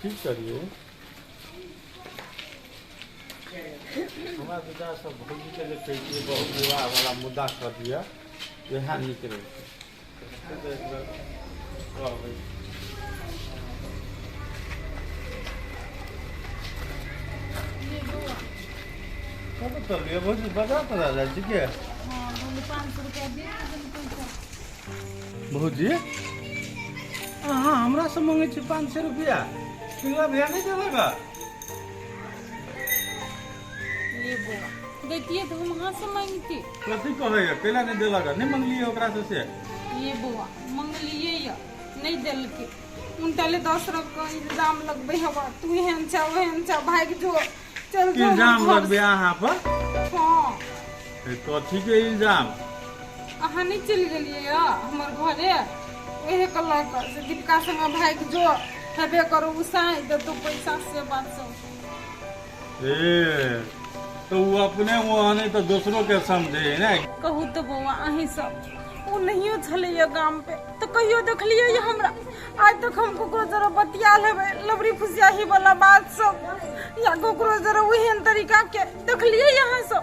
ठीक करिए। हमारा बेटा सब भौजी के लिए कहती बहुत विवाह वाला मुद्दा कर दिया, यह निकले चलिए भौजी बाजार पर आ जाए ठीक है। भौजी हाँ हमरा से मांगे 500 रुपया पिंगला भैया नहीं देगा। देतिए तो हम वहाँ से मांगती। कथी कहे कैला नहीं देलक नहीं मंगलिए ओकरा से ये बुआ मंगलिए या नहीं दिल के उन तले 10 रख का इल्जाम लगबे हवा तू हेन छा ओहेन छा भाग जो चल जो इल्जाम लगबे यहाँ पर। हां कथी के इल्जाम अहाँ नहीं चल गेलिए या हमर घरे ओहे कल्ला का से दीपिका संग भाग जो हेबे करो उसाई दे तो पैसा से बात सब ए तो वो अपने वो नहीं तो दूसरों के समझे ना कहू तो बुआ अही सब वो नहीं छले गांव पे तो कहियो देखलिए ये हमरा आज तक हम कोकरो जरा बतियाल हेबे लबरी फुसियाही वाला बात सब या कोकरो जरा वही तरीका के देखलिए यहाँ सब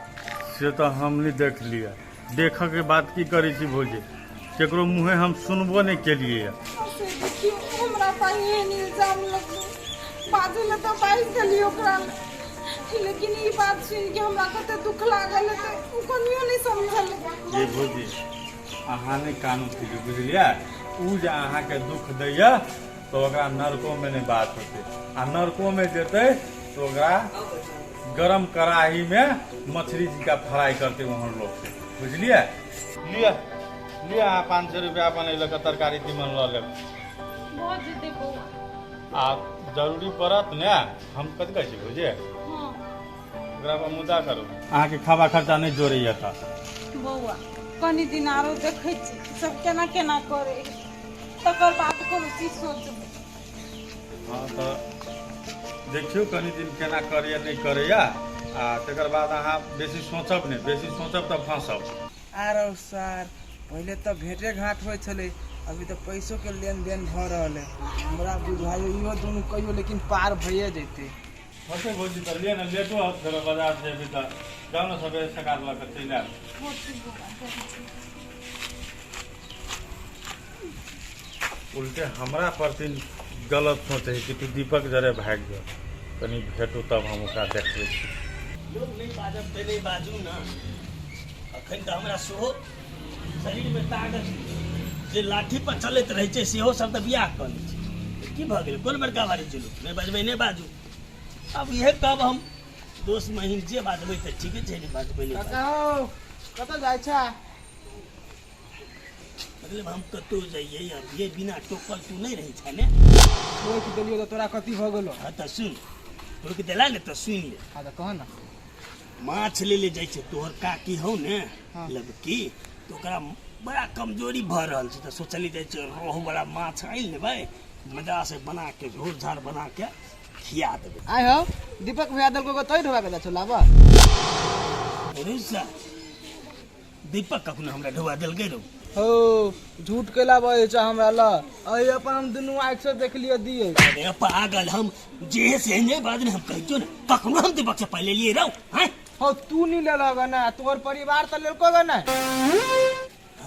से तो हम नहीं देख लिया देख के बात की करी थी भौजी केकरो मुँहे हम सुनबो नहीं के लिए हमरा पर ये इल्जाम लगो बाजू में तो बाइस गली ओकरा लेकिन ये बात सुन के हमरा कते दुख लागल है तो कोनियो नहीं समझल ये भौजी अहाँ नहीं कानून थी बुझलिए उ जे अहाँ के दुख दैया तो ओकरा नरकों में नहीं बात होते आ नरकों में जेते तो ओकरा गरम कढ़ाई में मछली जी का फ्राई करते वहाँ लोग से बुझलिए। लिया लिया 500 रुपया बन तरकारी तीमन ल ले बहुत जिद्दी बउआ आ जरूरी पड़त ने हम कथी कहै छी बुझे हां ओकरा पर मुद्दा करू अहाँ के खावा खर्चा नहीं जोड़ैया था बउआ कनी दिन आरो देखै छी सब केना केना करे तकर बाद कोनो चीज सोचबै। हाँ तो देखियो कनी दिन केना करे नहीं करे आ तकर बाद अहाँ बेसी सोचब नहीं बेसी सोचब तो फंसब। आरो सर पहले तो भेटे घाट होय छले अभी तो पैसों के लेन देन भ रहल है हमरा बुझायो इहो दुनु कहियो लेकिन पार भइए जैते। होते भौजी तो ले ना लेटो फिर बाजार से अभी तक जाओ ना सबे सकार ल के चल आब। उल्टे हमरा प्रति गलत सोचे कि तू दीपक जरे भाग जा कनी भेटू तब हम ओकरा देखबै छी। लोग नहीं बाजब ते नहीं बाजू ना अखन तो हमरा सेहो शरीर में ताकत जे लाठी पर चलत रहे छै सेहो सब त बियाह कर लै छै की भ गेल कोन बड़का बारी चलू नहीं बजबै नहीं बाजू अब यह कब हम दोस्त महीन जे बाजबै त ठीक छै नहीं बाजबै नहीं काका हो कत जाय छा मतलब हम कतो जाइए अब ये बिना टोकल तू नहीं रही छ ने रोक देलियो तो तोरा कथी भ गेलो। हां त सुन रोक देला ने त सुन ले हां त कह ना माछ ले जाय छै तोहर काकी हौ ने हाँ। लबकी तो ओकरा बड़ा कमजोरी भ रहल छै त सोचली जाय छै रोहू बड़ा माछ आइल ने भाई मजा से बना के झोर झार बना के खिया देबे। आय हो दीपक भैया दल को तोय ढोवा के चलाबा रुसा दीपक कखनो हमरा ढोवा देल गई हो झूठ केला बे छ हमरा ल अय अपन हम दुनु आंख से देख लियो दिए अरे पागल हम जे से नहीं बात हम कहियो ना कखनो हम दीपक से पहले लिए रहू हैं हो तू नहीं ले लगा ना तोर परिवार त लेलको ग ना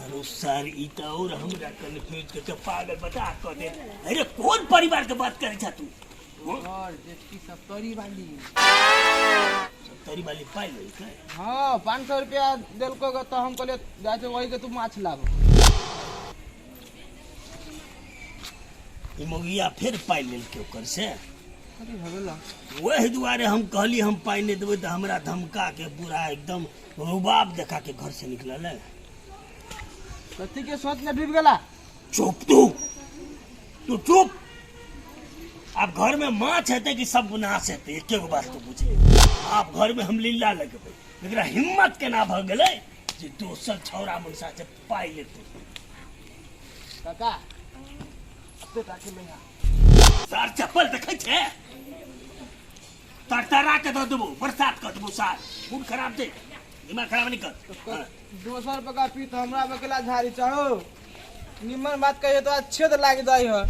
अरे सर ई त और हमरा कन्फ्यूज करके पागल बता क दे अरे कौन परिवार के बात करे छ तू और जेठी सब तोरी वाली तरी वाली पाई ले के हां 500 रुपया देलको ग तो हम कहले जाय छै वही के तू माछ लाब ई मोगिया फिर पाई लेल के ओकर से अरे भगला वही दुआरे हम कहली हम पाई नहीं देबै त हमरा धमका के पूरा एकदम रुबाब देखा के घर से निकलल है। कथी के सोच में डूब गेला चुप तू चुप अब घर में माछ हेते कि सब नाश हेते एके गो बात तो पूछ ले आप घर में हम लीला लगबै एकरा हिम्मत केना भ गेलै जे दोसर छौरा मुंसा से पाई लेते काका अते ताके लइहा सार चप्पल देखै छै तरतरा के दो देबो बरसात कर देबो सार मूड खराब दे दिमाग खराब नहीं कर दोसर पका पी तो हमरा बकला झाड़ी चाहो निमन बात कहिए तो अच्छे तो लाग जाई हो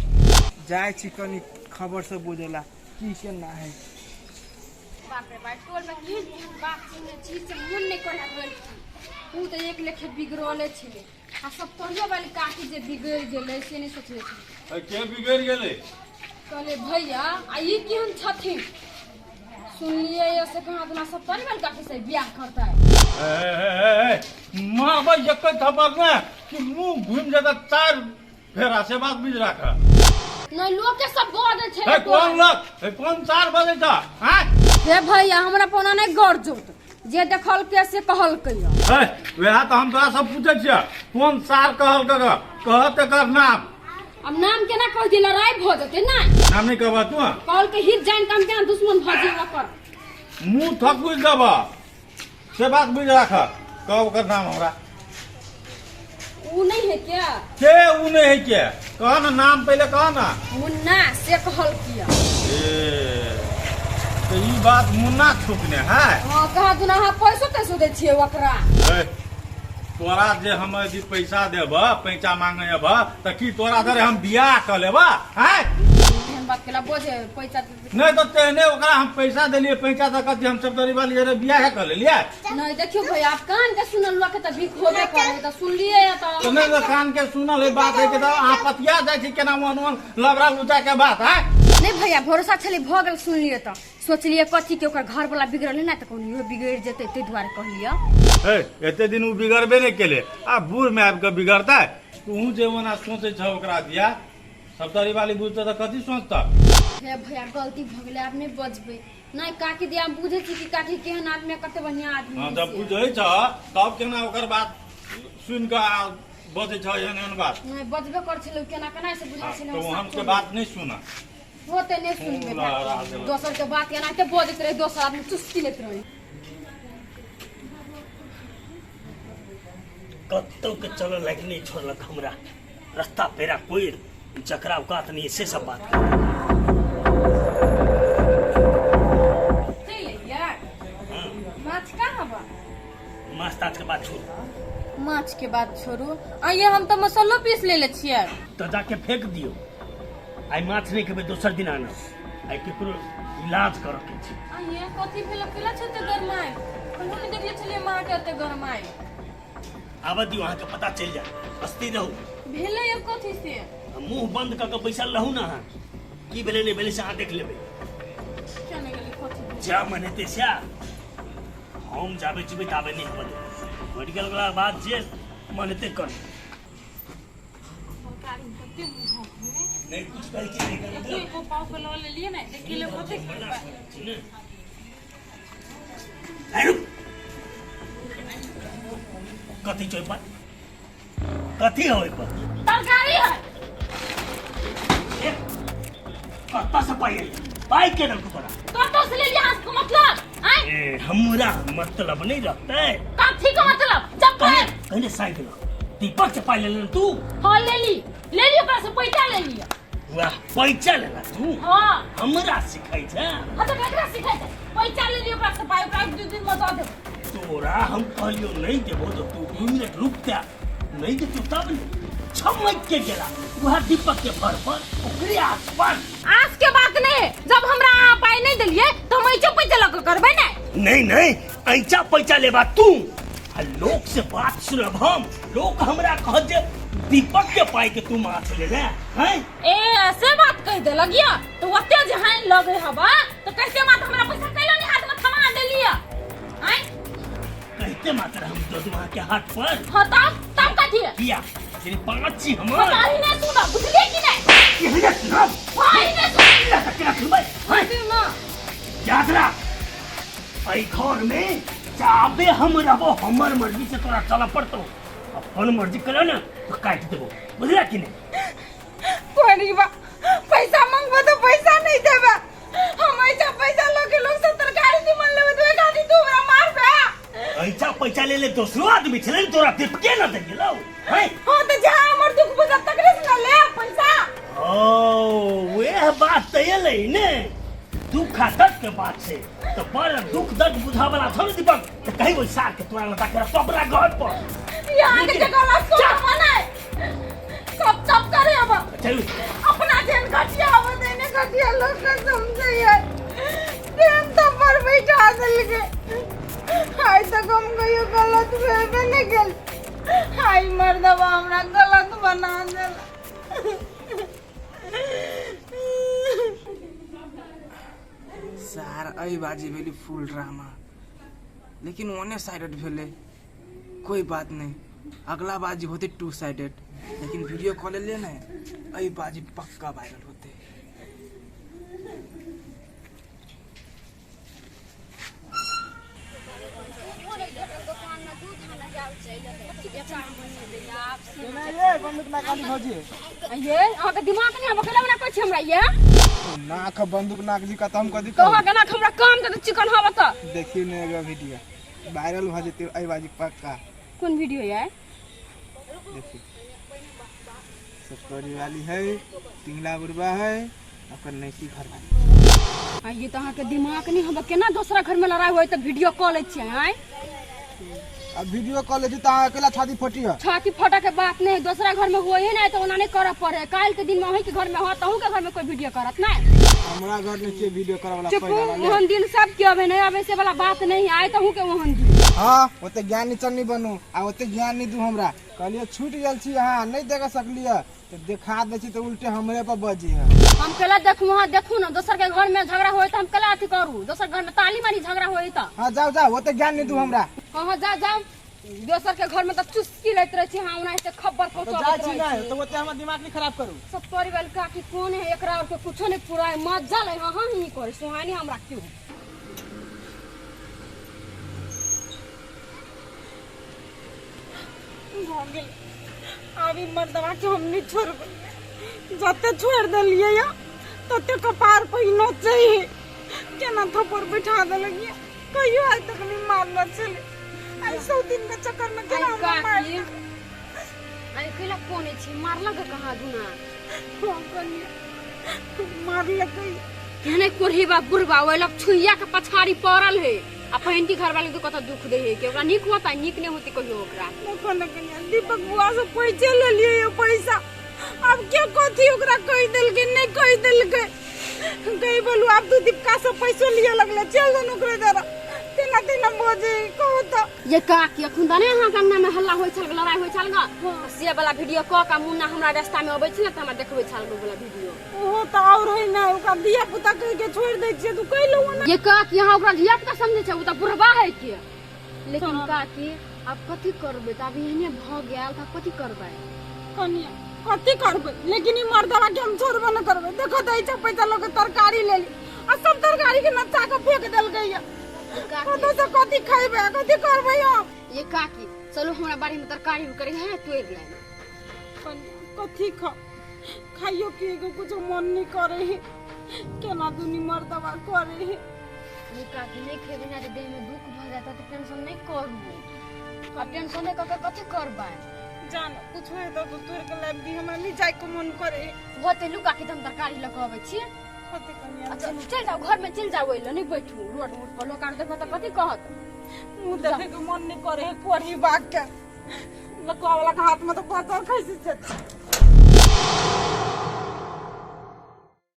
जाय छी कनी खबर से बुझेला की के ना है। बाप रे बाप टोल में केहन बाप सुने चीज से मन नहीं कोला गेल उ तो एक लेखे बिगड़ले छले आ सब तोरियो वाली काकी जे बिगड़ गेलै से नहीं सोचले छले के बिगड़ गेलै कहले भैया आ ई केहन छथिन सुनलिए ऐसे कहां अपना सब तोरी वाली काकी से बियाह करता है मां भाई एक थप्पड़ में कि मुंह घूम जाता 4 फेरा से बात बीज रखा नहीं लोग के सब बोल छे ए कौन लोग ए कौन 4 बजे था हैं हे भैया हमरा पोना नहीं गड़ जोत जे देखल के से कहल कहियो ए वेहा तो हम तोरा सब पूछे छिया कौन 4 कहल कहत कर नाम अब नाम केना कह दी लड़ाई भ जते ना नाम नहीं कहबा तू कहल के हित जान काम केना दुश्मन भ जेबा कर मुंह थकुच देबा से बात बीज रखा कब कर नाम हमरा उ नहीं है क्या के उ नहीं है क्या कह ना नाम पहले कह ना मुन्ना से कहल किया ए तो ई बात मुन्ना छुपने है हां कहा दुना हां पैसो कैसे दे छिए ओकरा ए, तोरा जे हम यदि पैसा देब पैसा मांगे त की तोरा धरे हम बियाह कर लेब हैं एहन बात केला बोझे पैसा नहीं तो तेने ओकरा हम पैसा देलिए पैसा त कथि हम सब तोरी वाली जरे बियाह कर लेलिए नहीं देखियो भाई आप कान के सुनल लोग के त भीख होबे करे त सुन लिए त तो नहीं तो कान के सुनल है बात है कि तो आ पतिया जाय छी केना मन लबरा लुचा के बात है नहीं भैया भरोसा छले भ गेल सुन लिए त सोचलिए कथि के ओकर घर वाला बिगड़ले ना त कोनियो बिगड़ जेते ते द्वारे कहलिए ए एते दिन उ बिगड़बे नहीं केले आ बूढ़ में आब के बिगड़ता है तू जे मना सोचे छ ओकरा दिया सब तोरी वाली बुझते त कथि सोचता हे भैया गलती भ गेले आप नहीं बचबे नहीं काकी दिया हम बुझे छी कि काकी केहन आदमी कते बढ़िया आदमी हां जब बुझै छ तब केना ओकर बात सुन के बजे छ एहन बात नहीं बचबे कर छले केना केना से बुझा छले तो हमके बात नहीं सुना होते नहीं सुनबे दोसर के बात केना के बोलत रहे दोसर आदमी चुस्की लेत रहे कत्तो के चलो लायक नहीं छोड़लक हमरा रास्ता पेरा कोई चकरा औकात नहीं से सब बात माछ कहाँ बा माछ ताछ के बात छोड़ माछ के बात छोड़ू आइए हम तो मसालो पीस ले छियै तो जाके फेंक दियो आई माछ नहीं खेबे दोसर दिन आना आई केकरो इलाज कर के छी आइए कथि भेल केला छते गरमाई हम नहीं देखले छलिए मां के ओते गरमाई आब दियो अहाँ के पता चल जाए अस्ती रहू भेले ये कथि से मुंह बंद कर के बैसल रहू ना अहाँ की भेले नहीं भेले से अहाँ देख लेबे क्या नहीं गेली कथि जा मनेते स्या हम जाबे चिबे ताबे नहीं हम मेडिकल वाला बात जे मनेते कर नहीं कुछ कर के नहीं कर देखिए को पाव पे ले लिए ना देखिए ले कथि कथी चोय पर कथी होय पर तरकारी है कत्ता से पाई के दल को तोरा तो से ले लिया इसका मतलब आए ए हमरा मतलब नहीं रखते कथि का मतलब जब कहने साइड लो दीपक से पाई ले तू हां ले ली ओकरा से पैसा ले लिया वाह पैसा लेला तू हां हमरा सिखाई छ हां तो केकरा सिखाई छै पैसा ले लियो ओकरा से पाई ओकरा 2 दिन में दे दे तोरा हम कहलियो नहीं देबो तो तू 2 मिनट रुक जा नहीं दे तू तब छमक के गेला वह दीपक के घर पर ओकरे आसपास आज के बात नहीं जब हमरा पाई नहीं दिलिए तो हम ऐसे पैसा लग करबे नहीं ऐसा पैसा लेबा तू आ लोग से बात सुनब हम लोग हमरा कह जे दीपक के पाई के तू माछ ले ले हैं ए ऐसे बात कह दे लगिया तो ओते जे हां लगे हबा तो कैसे मात हमरा पैसा कैलो नहीं हाथ में थमा दे लिया हैं कहते मात्र हम तो वहां के हाथ पर हां तब कथि है किया तेरे 5 छी हमर पता ही नहीं सुना बुझलिए कि नहीं ये ना भाई ने सुना क्या भाई हैं ना याद रख आई घर में चाबे हम रहबो हमर मर्जी से तोरा चला पड़तो अपन मर्जी करे ना तो काट देबो बुझला कि नहीं परिवा पैसा मांगबो तो पैसा नहीं देबे हम ऐसा पैसा लोग से तरकारी निमन लेबे तो खाली तू हमरा मार बे ऐसा पैसा ले ले दोसरो आदमी छले तोरा दीपके ना दे गेलो हैं हां तो जा हमर दुख बुझा तकरे से ले पैसा ओ वे बात तो ये ले ने दुख दर्द के बात से तो बड़ा दुख दर्द बुझा वाला थोड़ी दीपक तो कहीं वो सार के तोरा लता के टोपरा घर पर यहाँ के जगह ला सो मने सब करे अब चल अपना जन घटिया अब देने घटिया लोग का समझे दिल के हाय तक हम कहियो गलत भेबे नहीं गेल हाय मर्दवा हमरा गलत बना देल सार अई बाजी भेली फुल ड्रामा लेकिन ओने साइडेड भेले कोई बात नहीं अगला बाजी होते 2 साइडेड लेकिन वीडियो कॉल ले ना अई बाजी पक्का वायरल होते ये बंदूक ना काली भौजी ये अहाँके दिमाग नहीं हम अकेला बना कोई छी हमरा ये नाक बंदूक नाक जी का हम कदी कहो के ना हमरा काम दे चिकन हवा त देखियो ने एगो वीडियो वायरल भ जेते अई बाजी पक्का कौन वीडियो है देखिए सटोरी वाली है तिंगला बुरबा है ओकर नैसी घर वाली ये तो अहाँके दिमाग नहीं हम केना दूसरा घर में लड़ाई होई त वीडियो कॉल छियै हैं अब वीडियो कॉल ले त अकेला छाती फटी है छाती फटा के बात नहीं दूसरा घर में हुए नहीं तो ओना नहीं कर पड़े काल के दिन में वही के घर में हो तहु के घर में कोई वीडियो करत नहीं हमरा घर में के वीडियो करे वाला चुप पहिला वाला ओहन दिन सब के अबे नहीं अबे से वाला बात नहीं आए तहु के ओहन दिन हां ओते ज्ञान नीचल नहीं बनू आ ओते ज्ञान नहीं दू हमरा कहलिए छूट गेल छी हां नहीं देख सकलिए तो देखा दे छी तो उल्टे हमरे पर बजी है हम कला देखू हां देखू ना दूसर के घर में झगड़ा होई त हम कला अथी करू दूसर घर में ताली मारी झगड़ा होई त हां जाओ जाओ ओते ज्ञान नहीं दू हमरा हां जा जा दोसर के घर में तो चुस्की लेत रहे छी हां उना से खबर तो पहुंचा जा छी ना तो ओते हमर दिमाग नहीं खराब करू सब परिवार का कि कौन है एकरा और के कुछो नहीं पूरा है मजा ले हां हां ही कर सुहानी हमरा क्यों अभी मर्दवा के हम नहीं छोड़ जते छोड़ दिलिए या तते कपार पहिनो चाहिए केना थप्पड़ बिठा देलगिए कहियो आज तक नहीं मारना चले ऐसे दिन के चक्कर में केना आई का मार की आई केला कोने छी मारला के कहा दुना मार लगे केने कोरही बा बुरबा ओइ लग छुइया के पछाड़ी पड़ल है आ पहिंती घर वाले के कत दुख दे है के ओकरा निक होता निक नहीं होती कहियो ओकरा देखो न कन्या दीपक बुआ से पैसे ले लिए ये पैसा अब क्या कथी ओकरा कह दिल के नहीं कह दिल के कही बोलू आप तू दीपका से पैसा लिए लगले चल दन ओकरे जरा तेना तेना बोझे कहो तो ये का कि अखुन दने हां गन्ना में हल्ला होय छल लड़ाई होय छल ग से वाला वीडियो क का मुन्ना हमरा रास्ता में आबै छी त हमरा देखबै छल वाला वीडियो ओहो तो और है ना ओका दिया पुता कह के छोड़ दे छिए तू कह लो ना ये का कि यहां ओकरा दिया पता समझे छै उ त बुढ़वा है के लेकिन का कि अब कथी करबे त अब एहने भ गेल त कथी करबै कन्या कथी करबे लेकिन ई मर्दवा के हम छोड़बे न करबे देखो दै छै पैसा लोग तरकारी ले ली आ सब तरकारी के नचा के फेंक देल गई कतो से कथी खाइबे कथी करबे हम ये का कि चलो हमरा बाड़ी में तरकारी करे है तोड़ ले कन्या कथी खाइयो के एगो कुछ मन नहीं करे है केना दुनी मर्दवा करे है ये का कि नहीं खेबे ना देह में दुख भ जाता तो टेंशन नहीं करू अब टेंशन नहीं करके कथी करबै जान कुछ है तो तोर के लाइफ भी हमरा नहीं जाय को मन करे होते लुका के हम तरकारी लग आबै छी कथी कन्या अच्छा चल जाओ घर में चल जाओ ओइलो नहीं बैठू रोड पर लोग आर देखो त कथी कहत मुंह देखे के मन नहीं करे है कोरी बाग के लकवा वाला के हाथ में तो पत्थर कैसे छै